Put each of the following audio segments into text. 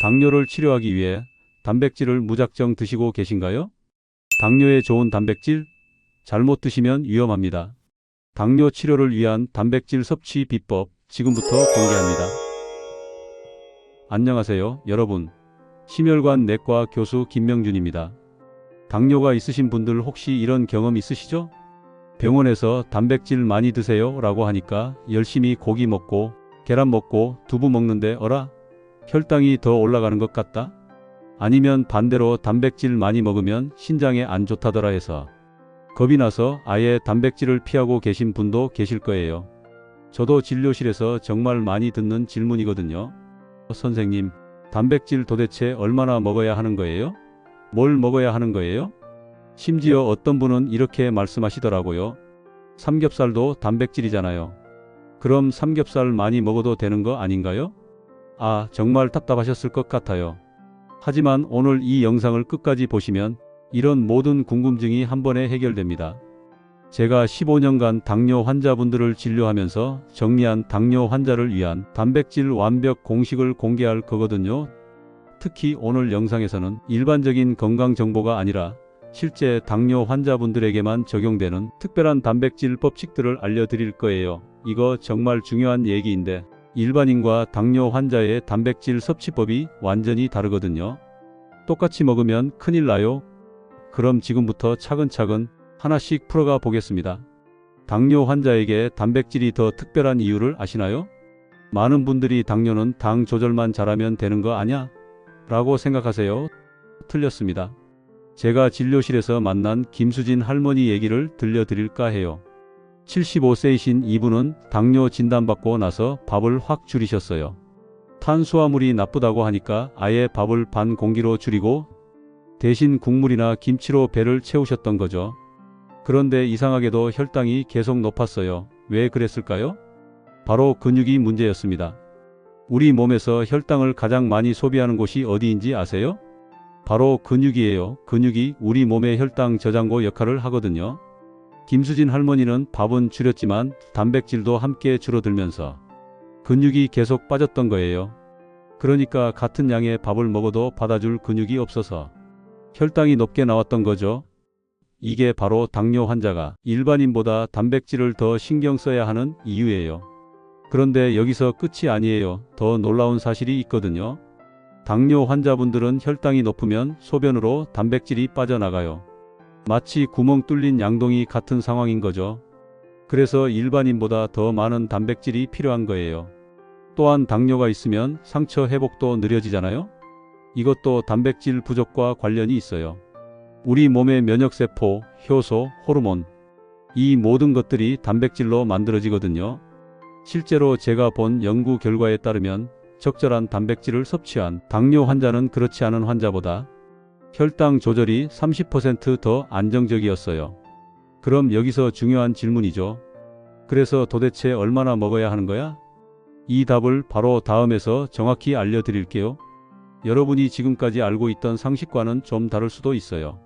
당뇨를 치료하기 위해 단백질을 무작정 드시고 계신가요? 당뇨에 좋은 단백질? 잘못 드시면 위험합니다. 당뇨 치료를 위한 단백질 섭취 비법 지금부터 공개합니다. 안녕하세요, 여러분. 심혈관 내과 교수 김명준입니다. 당뇨가 있으신 분들 혹시 이런 경험 있으시죠? 병원에서 단백질 많이 드세요 라고 하니까 열심히 고기 먹고 계란 먹고 두부 먹는데 어라? 혈당이 더 올라가는 것 같다? 아니면 반대로 단백질 많이 먹으면 신장에 안 좋다더라 해서 겁이 나서 아예 단백질을 피하고 계신 분도 계실 거예요. 저도 진료실에서 정말 많이 듣는 질문이거든요. 선생님, 단백질 도대체 얼마나 먹어야 하는 거예요? 뭘 먹어야 하는 거예요? 심지어 어떤 분은 이렇게 말씀하시더라고요. 삼겹살도 단백질이잖아요. 그럼 삼겹살 많이 먹어도 되는 거 아닌가요? 아, 정말 답답하셨을 것 같아요. 하지만 오늘 이 영상을 끝까지 보시면 이런 모든 궁금증이 한 번에 해결됩니다. 제가 15년간 당뇨 환자분들을 진료하면서 정리한 당뇨 환자를 위한 단백질 완벽 공식을 공개할 거거든요. 특히 오늘 영상에서는 일반적인 건강 정보가 아니라 실제 당뇨 환자분들에게만 적용되는 특별한 단백질 법칙들을 알려드릴 거예요. 이거 정말 중요한 얘기인데 일반인과 당뇨 환자의 단백질 섭취법이 완전히 다르거든요. 똑같이 먹으면 큰일 나요. 그럼 지금부터 차근차근 하나씩 풀어가 보겠습니다. 당뇨 환자에게 단백질이 더 특별한 이유를 아시나요? 많은 분들이 당뇨는 당 조절만 잘하면 되는 거 아냐? 라고 생각하세요. 틀렸습니다. 제가 진료실에서 만난 김수진 할머니 얘기를 들려드릴까 해요. 75세이신 이분은 당뇨 진단받고 나서 밥을 확 줄이셨어요. 탄수화물이 나쁘다고 하니까 아예 밥을 반 공기로 줄이고 대신 국물이나 김치로 배를 채우셨던 거죠. 그런데 이상하게도 혈당이 계속 높았어요. 왜 그랬을까요? 바로 근육이 문제였습니다. 우리 몸에서 혈당을 가장 많이 소비하는 곳이 어디인지 아세요? 바로 근육이에요. 근육이 우리 몸의 혈당 저장고 역할을 하거든요. 김수진 할머니는 밥은 줄였지만 단백질도 함께 줄어들면서 근육이 계속 빠졌던 거예요. 그러니까 같은 양의 밥을 먹어도 받아줄 근육이 없어서 혈당이 높게 나왔던 거죠. 이게 바로 당뇨 환자가 일반인보다 단백질을 더 신경 써야 하는 이유예요. 그런데 여기서 끝이 아니에요. 더 놀라운 사실이 있거든요. 당뇨 환자분들은 혈당이 높으면 소변으로 단백질이 빠져나가요. 마치 구멍 뚫린 양동이 같은 상황인 거죠. 그래서 일반인보다 더 많은 단백질이 필요한 거예요. 또한 당뇨가 있으면 상처 회복도 느려지잖아요. 이것도 단백질 부족과 관련이 있어요. 우리 몸의 면역세포, 효소, 호르몬, 이 모든 것들이 단백질로 만들어지거든요. 실제로 제가 본 연구 결과에 따르면 적절한 단백질을 섭취한 당뇨 환자는 그렇지 않은 환자보다 혈당 조절이 30% 더 안정적이었어요. 그럼 여기서 중요한 질문이죠. 그래서 도대체 얼마나 먹어야 하는 거야? 이 답을 바로 다음에서 정확히 알려드릴게요. 여러분이 지금까지 알고 있던 상식과는 좀 다를 수도 있어요.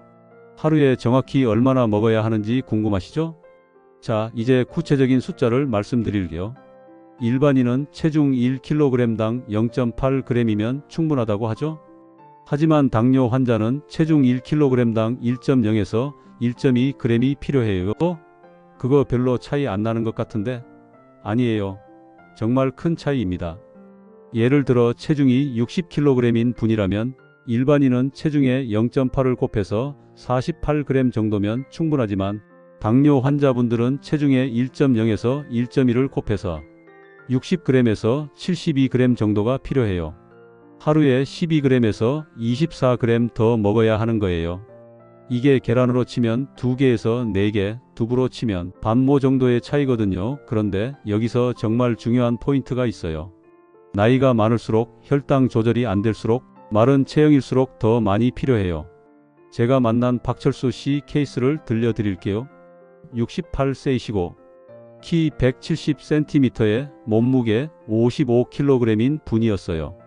하루에 정확히 얼마나 먹어야 하는지 궁금하시죠? 자, 이제 구체적인 숫자를 말씀드릴게요. 일반인은 체중 1kg당 0.8g이면 충분하다고 하죠? 하지만 당뇨 환자는 체중 1kg당 1.0에서 1.2g이 필요해요. 그거 별로 차이 안 나는 것 같은데? 아니에요. 정말 큰 차이입니다. 예를 들어 체중이 60kg인 분이라면 일반인은 체중의 0.8을 곱해서 48g 정도면 충분하지만 당뇨 환자분들은 체중의 1.0에서 1.1을 곱해서 60g에서 72g 정도가 필요해요. 하루에 12g에서 24g 더 먹어야 하는 거예요. 이게 계란으로 치면 2개에서 4개, 두부로 치면 반모 정도의 차이거든요. 그런데 여기서 정말 중요한 포인트가 있어요. 나이가 많을수록 혈당 조절이 안 될수록 마른 체형일수록 더 많이 필요해요. 제가 만난 박철수 씨 케이스를 들려드릴게요. 68세이시고 키 170cm에 몸무게 55kg인 분이었어요.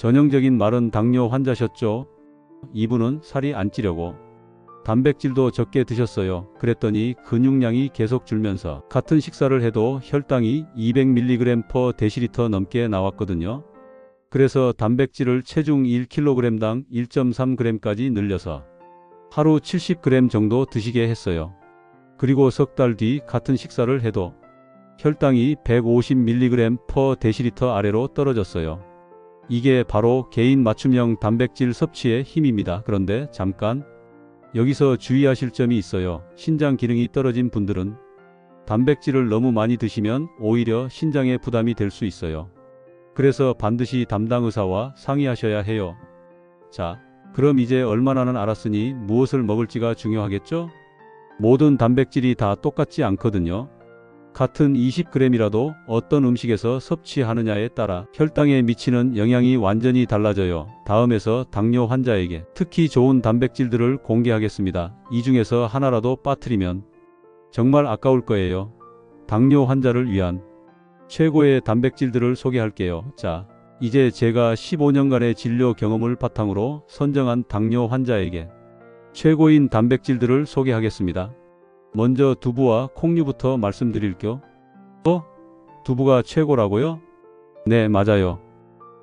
전형적인 마른 당뇨 환자셨죠. 이분은 살이 안 찌려고 단백질도 적게 드셨어요. 그랬더니 근육량이 계속 줄면서 같은 식사를 해도 혈당이 200mg/dL 넘게 나왔거든요. 그래서 단백질을 체중 1kg당 1.3g까지 늘려서 하루 70g 정도 드시게 했어요. 그리고 석 달 뒤 같은 식사를 해도 혈당이 150mg/dL 아래로 떨어졌어요. 이게 바로 개인 맞춤형 단백질 섭취의 힘입니다. 그런데 잠깐 여기서 주의하실 점이 있어요. 신장 기능이 떨어진 분들은 단백질을 너무 많이 드시면 오히려 신장에 부담이 될 수 있어요. 그래서 반드시 담당 의사와 상의하셔야 해요. 자, 그럼 이제 얼마나는 알았으니 무엇을 먹을지가 중요하겠죠? 모든 단백질이 다 똑같지 않거든요. 같은 20g이라도 어떤 음식에서 섭취하느냐에 따라 혈당에 미치는 영향이 완전히 달라져요. 다음에서 당뇨 환자에게 특히 좋은 단백질들을 공개하겠습니다. 이 중에서 하나라도 빠뜨리면 정말 아까울 거예요. 당뇨 환자를 위한 최고의 단백질들을 소개할게요. 자, 이제 제가 15년간의 진료 경험을 바탕으로 선정한 당뇨 환자에게 최고인 단백질들을 소개하겠습니다. 먼저 두부와 콩류부터 말씀드릴게요. 두부가 최고라고요? 네, 맞아요.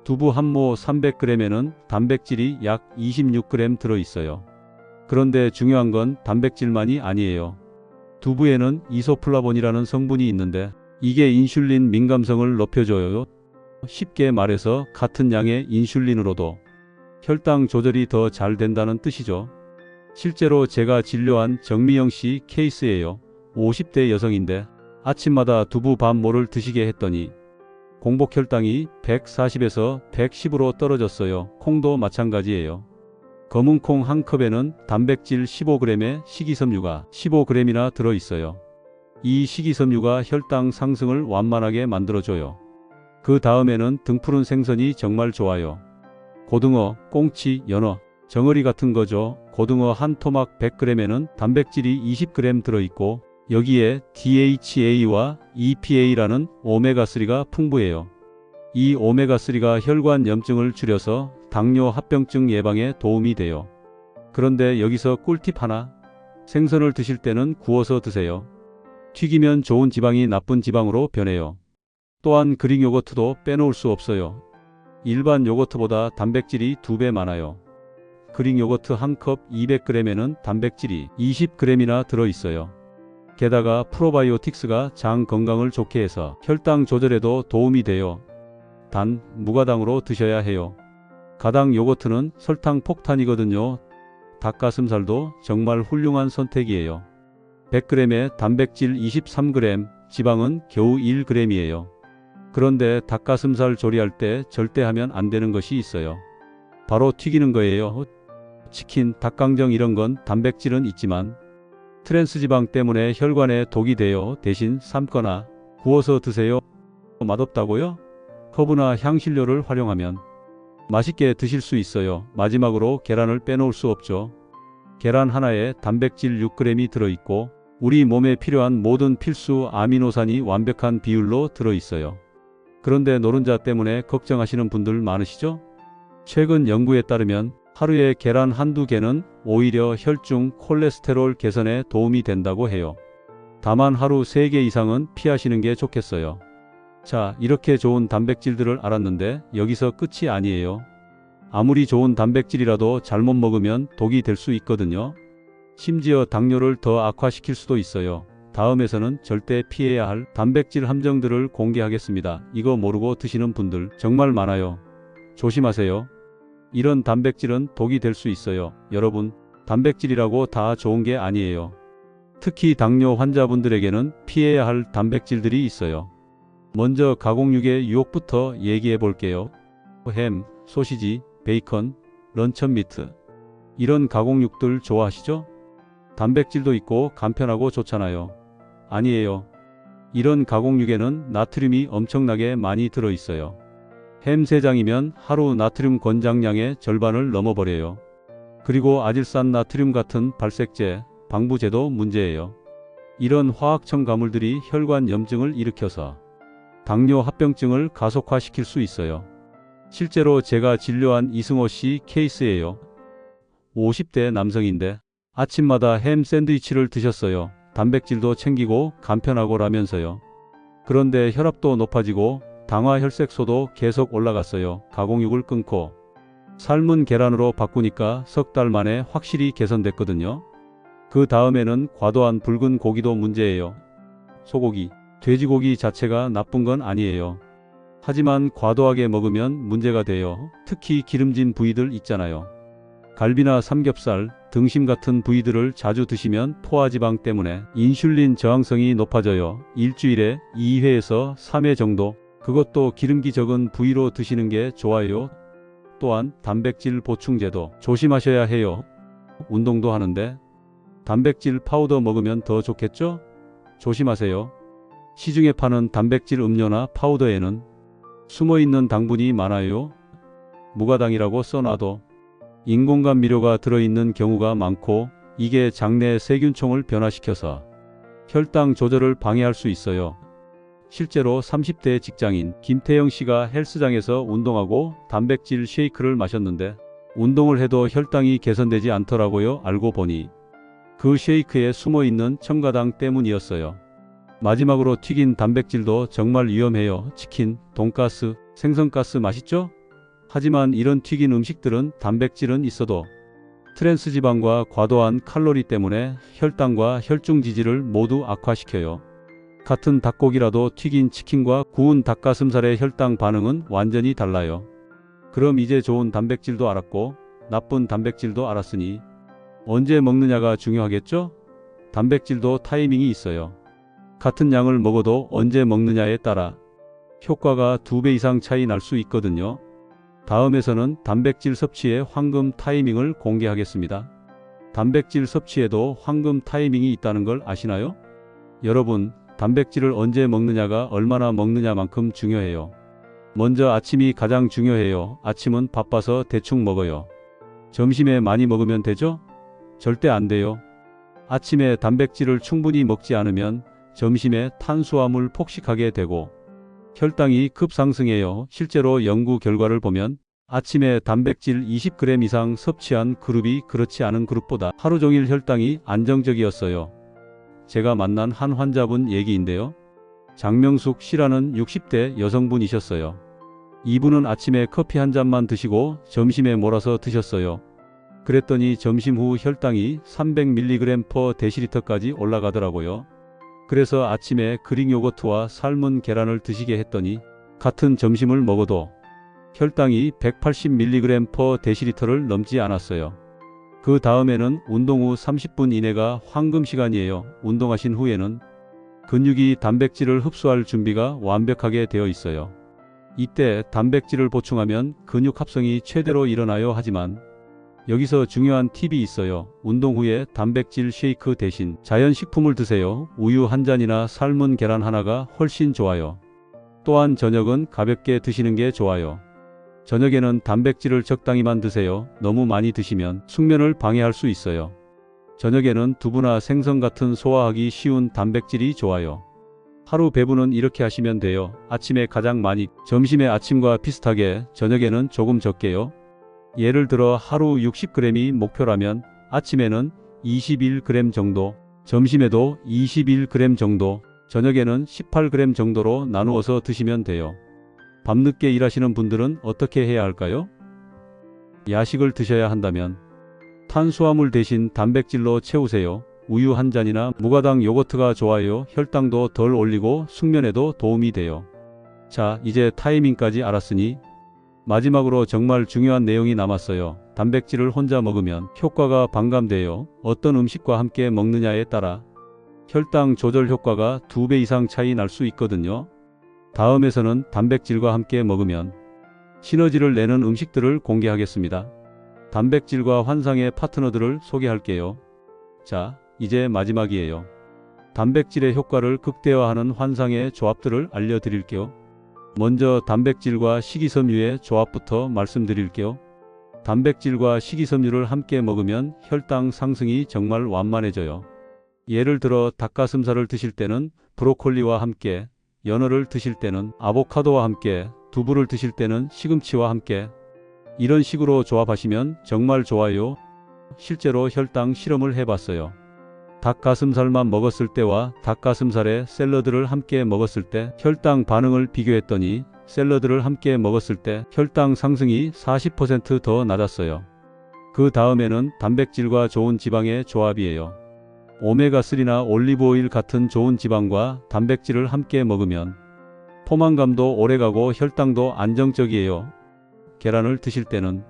두부 한 모 300g에는 단백질이 약 26g 들어있어요. 그런데 중요한 건 단백질만이 아니에요. 두부에는 이소플라본이라는 성분이 있는데 이게 인슐린 민감성을 높여줘요. 쉽게 말해서 같은 양의 인슐린으로도 혈당 조절이 더 잘 된다는 뜻이죠. 실제로 제가 진료한 정미영 씨 케이스예요. 50대 여성인데 아침마다 두부 반 모를 드시게 했더니 공복 혈당이 140에서 110으로 떨어졌어요. 콩도 마찬가지예요. 검은 콩 한 컵에는 단백질 15g에 식이섬유가 15g이나 들어있어요. 이 식이섬유가 혈당 상승을 완만하게 만들어줘요. 그 다음에는 등푸른 생선이 정말 좋아요. 고등어, 꽁치, 연어, 정어리 같은 거죠. 고등어 한 토막 100g에는 단백질이 20g 들어있고 여기에 DHA와 EPA라는 오메가3가 풍부해요. 이 오메가3가 혈관 염증을 줄여서 당뇨 합병증 예방에 도움이 돼요. 그런데 여기서 꿀팁 하나. 생선을 드실 때는 구워서 드세요. 튀기면 좋은 지방이 나쁜 지방으로 변해요. 또한 그릭 요거트도 빼놓을 수 없어요. 일반 요거트보다 단백질이 2배 많아요. 그릭 요거트 한 컵 200g에는 단백질이 20g이나 들어있어요. 게다가 프로바이오틱스가 장 건강을 좋게 해서 혈당 조절에도 도움이 돼요. 단 무가당으로 드셔야 해요. 가당 요거트는 설탕 폭탄이거든요. 닭가슴살도 정말 훌륭한 선택이에요. 100g에 단백질 23g, 지방은 겨우 1g이에요. 그런데 닭가슴살 조리할 때 절대 하면 안 되는 것이 있어요. 바로 튀기는 거예요. 치킨, 닭강정 이런 건 단백질은 있지만 트랜스지방 때문에 혈관에 독이 돼요. 대신 삶거나 구워서 드세요. 맛없다고요? 허브나 향신료를 활용하면 맛있게 드실 수 있어요. 마지막으로 계란을 빼놓을 수 없죠. 계란 하나에 단백질 6g이 들어있고 우리 몸에 필요한 모든 필수 아미노산이 완벽한 비율로 들어있어요. 그런데 노른자 때문에 걱정하시는 분들 많으시죠? 최근 연구에 따르면 하루에 계란 한두 개는 오히려 혈중 콜레스테롤 개선에 도움이 된다고 해요. 다만 하루 3개 이상은 피하시는 게 좋겠어요. 자, 이렇게 좋은 단백질들을 알았는데 여기서 끝이 아니에요. 아무리 좋은 단백질이라도 잘못 먹으면 독이 될 수 있거든요. 심지어 당뇨를 더 악화시킬 수도 있어요. 다음에서는 절대 피해야 할 단백질 함정들을 공개하겠습니다. 이거 모르고 드시는 분들 정말 많아요. 조심하세요. 이런 단백질은 독이 될 수 있어요. 여러분, 단백질이라고 다 좋은 게 아니에요. 특히 당뇨 환자분들에게는 피해야 할 단백질들이 있어요. 먼저 가공육의 유혹부터 얘기해 볼게요. 햄, 소시지, 베이컨, 런천 미트. 이런 가공육들 좋아하시죠? 단백질도 있고 간편하고 좋잖아요. 아니에요. 이런 가공육에는 나트륨이 엄청나게 많이 들어있어요. 햄 3장이면 하루 나트륨 권장량의 절반을 넘어버려요. 그리고 아질산 나트륨 같은 발색제, 방부제도 문제예요. 이런 화학 첨가물들이 혈관 염증을 일으켜서 당뇨 합병증을 가속화시킬 수 있어요. 실제로 제가 진료한 이승호 씨 케이스예요. 50대 남성인데 아침마다 햄 샌드위치를 드셨어요. 단백질도 챙기고 간편하고라면서요. 그런데 혈압도 높아지고 당화 혈색소도 계속 올라갔어요. 가공육을 끊고 삶은 계란으로 바꾸니까 석 달 만에 확실히 개선됐거든요. 그 다음에는 과도한 붉은 고기도 문제예요. 소고기, 돼지고기 자체가 나쁜 건 아니에요. 하지만 과도하게 먹으면 문제가 돼요. 특히 기름진 부위들 있잖아요. 갈비나 삼겹살, 등심 같은 부위들을 자주 드시면 포화지방 때문에 인슐린 저항성이 높아져요. 일주일에 2회에서 3회 정도, 그것도 기름기 적은 부위로 드시는 게 좋아요. 또한 단백질 보충제도 조심하셔야 해요. 운동도 하는데 단백질 파우더 먹으면 더 좋겠죠? 조심하세요. 시중에 파는 단백질 음료나 파우더에는 숨어있는 당분이 많아요. 무가당이라고 써놔도 인공감미료가 들어있는 경우가 많고, 이게 장내 세균총을 변화시켜서 혈당 조절을 방해할 수 있어요. 실제로 30대 직장인 김태영 씨가 헬스장에서 운동하고 단백질 쉐이크를 마셨는데 운동을 해도 혈당이 개선되지 않더라고요. 알고 보니 그 쉐이크에 숨어있는 첨가당 때문이었어요. 마지막으로 튀긴 단백질도 정말 위험해요. 치킨, 돈가스, 생선가스 맛있죠? 하지만 이런 튀긴 음식들은 단백질은 있어도 트랜스지방과 과도한 칼로리 때문에 혈당과 혈중 지지를 모두 악화시켜요. 같은 닭고기라도 튀긴 치킨과 구운 닭가슴살의 혈당 반응은 완전히 달라요. 그럼 이제 좋은 단백질도 알았고 나쁜 단백질도 알았으니 언제 먹느냐가 중요하겠죠? 단백질도 타이밍이 있어요. 같은 양을 먹어도 언제 먹느냐에 따라 효과가 2배 이상 차이 날 수 있거든요. 다음에서는 단백질 섭취의 황금 타이밍을 공개하겠습니다. 단백질 섭취에도 황금 타이밍이 있다는 걸 아시나요? 여러분, 단백질을 언제 먹느냐가 얼마나 먹느냐만큼 중요해요. 먼저 아침이 가장 중요해요. 아침은 바빠서 대충 먹어요. 점심에 많이 먹으면 되죠? 절대 안 돼요. 아침에 단백질을 충분히 먹지 않으면 점심에 탄수화물 폭식하게 되고 혈당이 급상승해요. 실제로 연구 결과를 보면 아침에 단백질 20g 이상 섭취한 그룹이 그렇지 않은 그룹보다 하루 종일 혈당이 안정적이었어요. 제가 만난 한 환자분 얘기인데요. 장명숙 씨라는 60대 여성분이셨어요. 이분은 아침에 커피 한 잔만 드시고 점심에 몰아서 드셨어요. 그랬더니 점심 후 혈당이 300mg/dl까지 올라가더라고요. 그래서 아침에 그릭 요거트와 삶은 계란을 드시게 했더니 같은 점심을 먹어도 혈당이 180mg/dl를 넘지 않았어요. 그 다음에는 운동 후 30분 이내가 황금 시간이에요. 운동하신 후에는 근육이 단백질을 흡수할 준비가 완벽하게 되어 있어요. 이때 단백질을 보충하면 근육 합성이 최대로 일어나요. 하지만 여기서 중요한 팁이 있어요. 운동 후에 단백질 쉐이크 대신 자연식품을 드세요. 우유 한 잔이나 삶은 계란 하나가 훨씬 좋아요. 또한 저녁은 가볍게 드시는 게 좋아요. 저녁에는 단백질을 적당히만 드세요. 너무 많이 드시면 숙면을 방해할 수 있어요. 저녁에는 두부나 생선 같은 소화하기 쉬운 단백질이 좋아요. 하루 배분은 이렇게 하시면 돼요. 아침에 가장 많이, 점심에 아침과 비슷하게, 저녁에는 조금 적게요. 예를 들어 하루 60g이 목표라면 아침에는 21g 정도, 점심에도 21g 정도, 저녁에는 18g 정도로 나누어서 드시면 돼요. 밤늦게 일하시는 분들은 어떻게 해야 할까요? 야식을 드셔야 한다면 탄수화물 대신 단백질로 채우세요. 우유 한 잔이나 무가당 요거트가 좋아요. 혈당도 덜 올리고 숙면에도 도움이 돼요. 자, 이제 타이밍까지 알았으니 마지막으로 정말 중요한 내용이 남았어요. 단백질을 혼자 먹으면 효과가 반감돼요. 어떤 음식과 함께 먹느냐에 따라 혈당 조절 효과가 2배 이상 차이 날 수 있거든요. 다음에서는 단백질과 함께 먹으면 시너지를 내는 음식들을 공개하겠습니다. 단백질과 환상의 파트너들을 소개할게요. 자, 이제 마지막이에요. 단백질의 효과를 극대화하는 환상의 조합들을 알려드릴게요. 먼저 단백질과 식이섬유의 조합부터 말씀드릴게요. 단백질과 식이섬유를 함께 먹으면 혈당 상승이 정말 완만해져요. 예를 들어 닭가슴살을 드실 때는 브로콜리와 함께, 연어를 드실 때는 아보카도와 함께, 두부를 드실 때는 시금치와 함께, 이런 식으로 조합하시면 정말 좋아요. 실제로 혈당 실험을 해봤어요. 닭가슴살만 먹었을 때와 닭가슴살에 샐러드를 함께 먹었을 때 혈당 반응을 비교했더니 샐러드를 함께 먹었을 때 혈당 상승이 40% 더 낮았어요. 그 다음에는 단백질과 좋은 지방의 조합이에요. 오메가3나 올리브오일 같은 좋은 지방과 단백질을 함께 먹으면 포만감도 오래가고 혈당도 안정적이에요. 계란을 드실 때는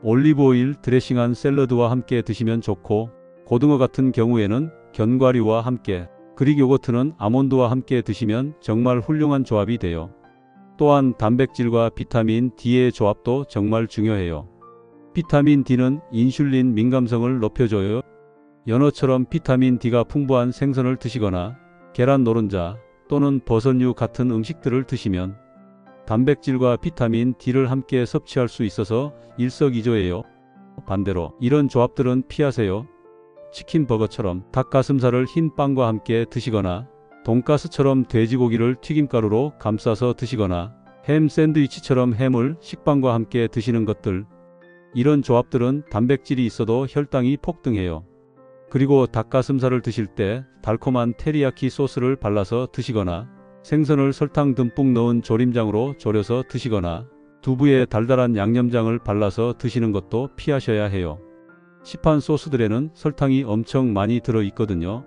올리브오일 드레싱한 샐러드와 함께 드시면 좋고, 고등어 같은 경우에는 견과류와 함께, 그릭 요거트는 아몬드와 함께 드시면 정말 훌륭한 조합이 돼요. 또한 단백질과 비타민 D의 조합도 정말 중요해요. 비타민 D는 인슐린 민감성을 높여줘요. 연어처럼 비타민 D가 풍부한 생선을 드시거나 계란 노른자 또는 버섯류 같은 음식들을 드시면 단백질과 비타민 D를 함께 섭취할 수 있어서 일석이조예요. 반대로 이런 조합들은 피하세요. 치킨 버거처럼 닭가슴살을 흰 빵과 함께 드시거나 돈가스처럼 돼지고기를 튀김가루로 감싸서 드시거나 햄 샌드위치처럼 햄을 식빵과 함께 드시는 것들, 이런 조합들은 단백질이 있어도 혈당이 폭등해요. 그리고 닭가슴살을 드실 때 달콤한 테리야키 소스를 발라서 드시거나 생선을 설탕 듬뿍 넣은 조림장으로 졸여서 드시거나 두부에 달달한 양념장을 발라서 드시는 것도 피하셔야 해요. 시판 소스들에는 설탕이 엄청 많이 들어 있거든요.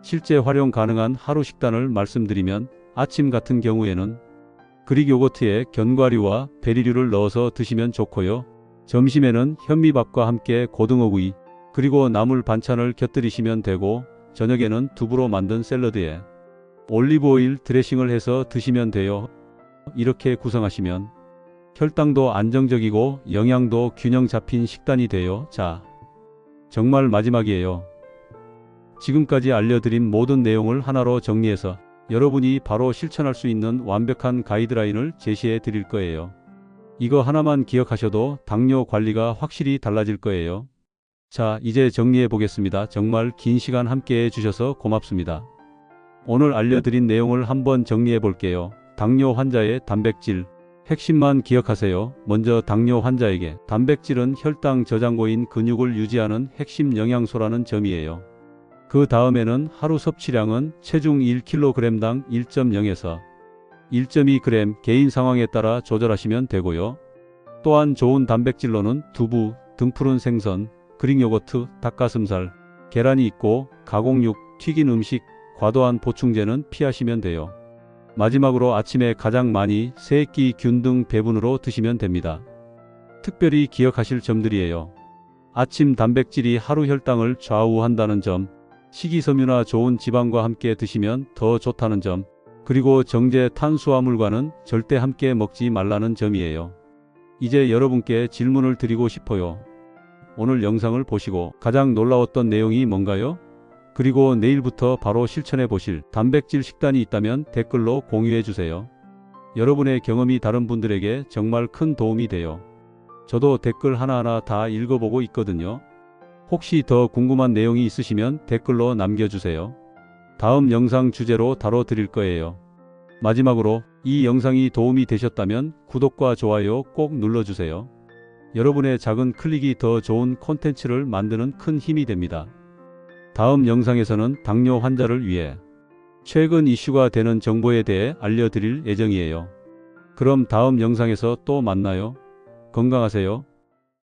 실제 활용 가능한 하루 식단을 말씀드리면, 아침 같은 경우에는 그릭 요거트에 견과류와 베리류를 넣어서 드시면 좋고요. 점심에는 현미밥과 함께 고등어구이, 그리고 나물 반찬을 곁들이시면 되고, 저녁에는 두부로 만든 샐러드에 올리브오일 드레싱을 해서 드시면 돼요. 이렇게 구성하시면 혈당도 안정적이고 영양도 균형 잡힌 식단이 돼요. 자, 정말 마지막이에요. 지금까지 알려드린 모든 내용을 하나로 정리해서 여러분이 바로 실천할 수 있는 완벽한 가이드라인을 제시해 드릴 거예요. 이거 하나만 기억하셔도 당뇨 관리가 확실히 달라질 거예요. 자, 이제 정리해 보겠습니다. 정말 긴 시간 함께 해 주셔서 고맙습니다. 오늘 알려드린 내용을 한번 정리해 볼게요. 당뇨 환자의 단백질 핵심만 기억하세요. 먼저 당뇨 환자에게 단백질은 혈당 저장고인 근육을 유지하는 핵심 영양소라는 점이에요. 그 다음에는 하루 섭취량은 체중 1kg당 1.0에서 1.2g 개인 상황에 따라 조절하시면 되고요. 또한 좋은 단백질로는 두부, 등푸른 생선, 그릭 요거트, 닭가슴살, 계란이 있고 가공육, 튀긴 음식, 과도한 보충제는 피하시면 돼요. 마지막으로 아침에 가장 많이 새끼, 균 등 배분으로 드시면 됩니다. 특별히 기억하실 점들이에요. 아침 단백질이 하루 혈당을 좌우한다는 점, 식이섬유나 좋은 지방과 함께 드시면 더 좋다는 점, 그리고 정제 탄수화물과는 절대 함께 먹지 말라는 점이에요. 이제 여러분께 질문을 드리고 싶어요. 오늘 영상을 보시고 가장 놀라웠던 내용이 뭔가요? 그리고 내일부터 바로 실천해 보실 단백질 식단이 있다면 댓글로 공유해 주세요. 여러분의 경험이 다른 분들에게 정말 큰 도움이 돼요. 저도 댓글 하나하나 다 읽어보고 있거든요. 혹시 더 궁금한 내용이 있으시면 댓글로 남겨주세요. 다음 영상 주제로 다뤄드릴 거예요. 마지막으로 이 영상이 도움이 되셨다면 구독과 좋아요 꼭 눌러주세요. 여러분의 작은 클릭이 더 좋은 콘텐츠를 만드는 큰 힘이 됩니다. 다음 영상에서는 당뇨 환자를 위해 최근 이슈가 되는 정보에 대해 알려드릴 예정이에요. 그럼 다음 영상에서 또 만나요. 건강하세요.